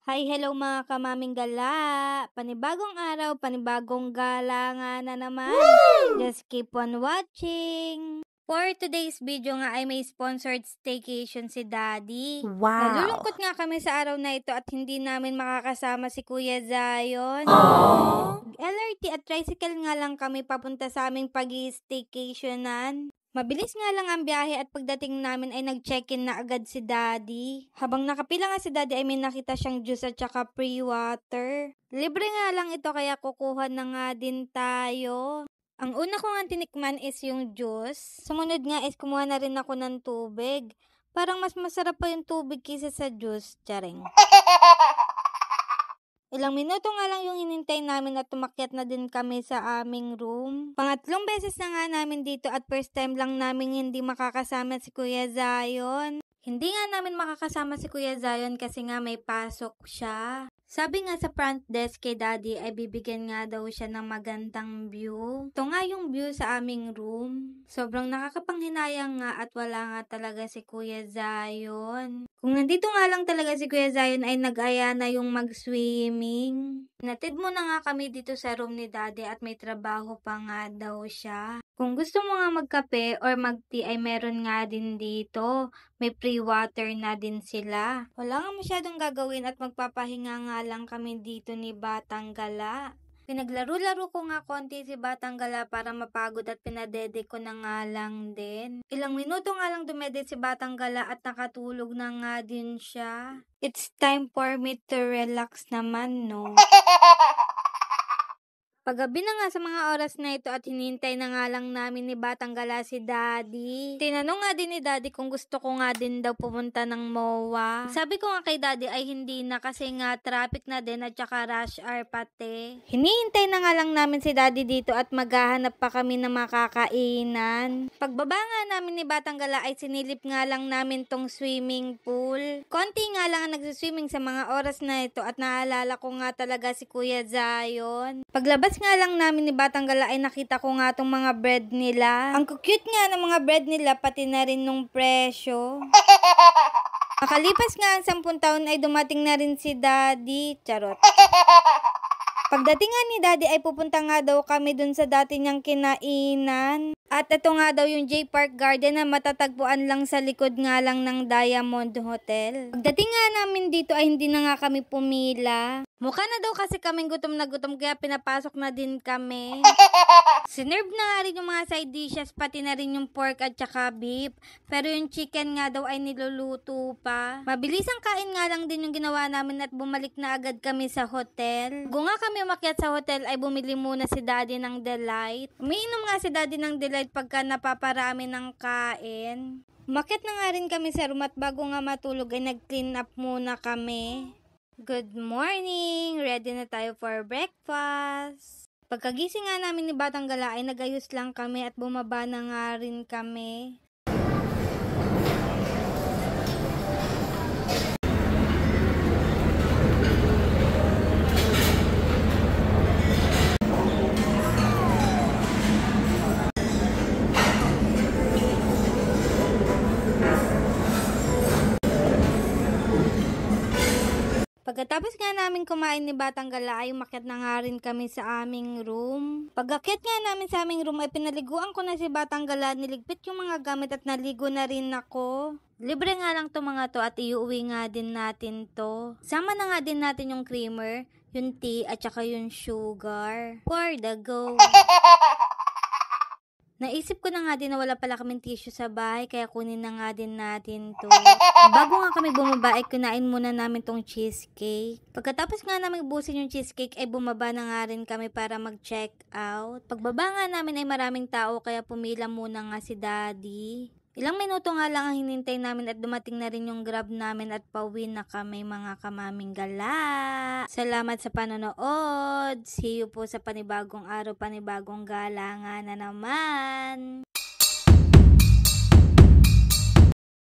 Hi, hello mga kamaming gala! Panibagong araw, panibagong gala nga na naman. Just keep on watching! For today's video nga ay may sponsored staycation si Daddy. Wow! Nalulungkot nga kami sa araw na ito at hindi namin makakasama si Kuya Zion. LRT at tricycle nga lang kami papunta sa aming pag-i-staycationan. Mabilis nga lang ang biyahe at pagdating namin ay nag-check-in na agad si Daddy. Habang nakapila nga si Daddy ay may nakita siyang juice at saka free water. Libre nga lang ito kaya kukuha na nga din tayo. Ang una ko nga tinikman is yung juice. Sumunod nga is kumuha na rin ako ng tubig. Parang mas masarap pa yung tubig kaysa sa juice. Charing. Ilang minuto nga lang yung hinintay namin at tumakyat na din kami sa aming room. Pangatlong beses na nga namin dito at first time lang namin hindi makakasama si Kuya Zion. Hindi nga namin makakasama si Kuya Zion kasi nga may pasok siya. Sabi nga sa front desk kay Daddy ay bibigyan nga daw siya ng magandang view. Ito nga yung view sa aming room. Sobrang nakakapanghinayang nga at wala nga talaga si Kuya Zion. Kung nandito nga lang talaga si Kuya Zion ay nag-aya na yung mag-swimming. Natid mo na nga kami dito sa room ni Daddy at may trabaho pa nga daw siya. Kung gusto mo nga magkape or mag-tea ay meron nga din dito. May free water na din sila. Wala nga masyadong gagawin at magpapahinga nga lang kami dito ni Batang Gala. Pinaglaro-laro ko nga konti si Batang Gala para mapagod at pinadede ko na nga lang din. Ilang minuto nga lang dumede si Batang Gala at nakatulog na nga din siya. It's time for me to relax naman, no? Paggabi na nga sa mga oras na ito at hinintay na nga lang namin ni Batang Gala si Daddy. Tinanong nga din ni Daddy kung gusto ko nga din daw pumunta ng MOA. Sabi ko nga kay Daddy ay hindi na kasi nga traffic na din at saka rush hour pati. Hinihintay na nga lang namin si Daddy dito at maghahanap pa kami ng makakainan. Pagbaba nga namin ni Batang Gala ay sinilip nga lang namin tong swimming pool. Konti nga lang ang nagsiswimming sa mga oras na ito at naalala ko nga talaga si Kuya Zion. Paglabas nga lang namin ni Batang Gala ay nakita ko nga tong mga bread nila. Ang cute nga ng mga bread nila pati na rin nung presyo. Makalipas nga ang 10 taon ay dumating na rin si Daddy. Charot. Pagdating nga ni Daddy ay pupunta nga daw kami dun sa dati niyang kinainan. At ito nga daw yung J Park Garden na matatagpuan lang sa likod nga lang ng Diamond Hotel. Pagdating nga namin dito ay hindi na nga kami pumila. Mukha na daw kasi kaming gutom na gutom kaya pinapasok na din kami. Sinerve na nga rin yung mga side dishes pati na rin yung pork at saka beef. Pero yung chicken nga daw ay niluluto pa. Mabilis ang kain nga lang din yung ginawa namin at bumalik na agad kami sa hotel. Kung nga kami umakyat sa hotel ay bumili muna si Daddy ng Delight. Umiinom nga si Daddy ng Delight pagka napaparami ng kain. Umakyat na nga rin kami sa room at bago nga matulog ay nag-clean up muna kami. Good morning! Ready na tayo for breakfast. Pagkagising nga namin ni Batang Gala ay nagayos lang kami at bumaba na nga rin kami. Pagkatapos nga namin kumain ni Batang Gala ay umakyat na nga rin kami sa aming room. Pag-akyat nga namin sa aming room ay pinaliguan ko na si Batang Gala, niligpit yung mga gamit at naligo na rin ako. Libre nga lang to mga to at iuwi nga din natin to. Sama na nga din natin yung creamer, yung tea at saka yung sugar. For the go! Naisip ko na nga din na wala pala kaming tissue sa bahay kaya kunin na nga din natin to. Bago nga kami bumaba ay kunain muna namin tong cheesecake. Pagkatapos nga namin ubusin yung cheesecake ay bumaba na nga rin kami para mag-check out. Pagbaba nga namin ay maraming tao kaya pumila muna nga si Daddy. Ilang minuto nga lang ang hinintay namin at dumating na rin yung grab namin at pauwi na kami mga kamaming gala. Salamat sa panonood. See you po sa panibagong araw, panibagong gala nga na naman.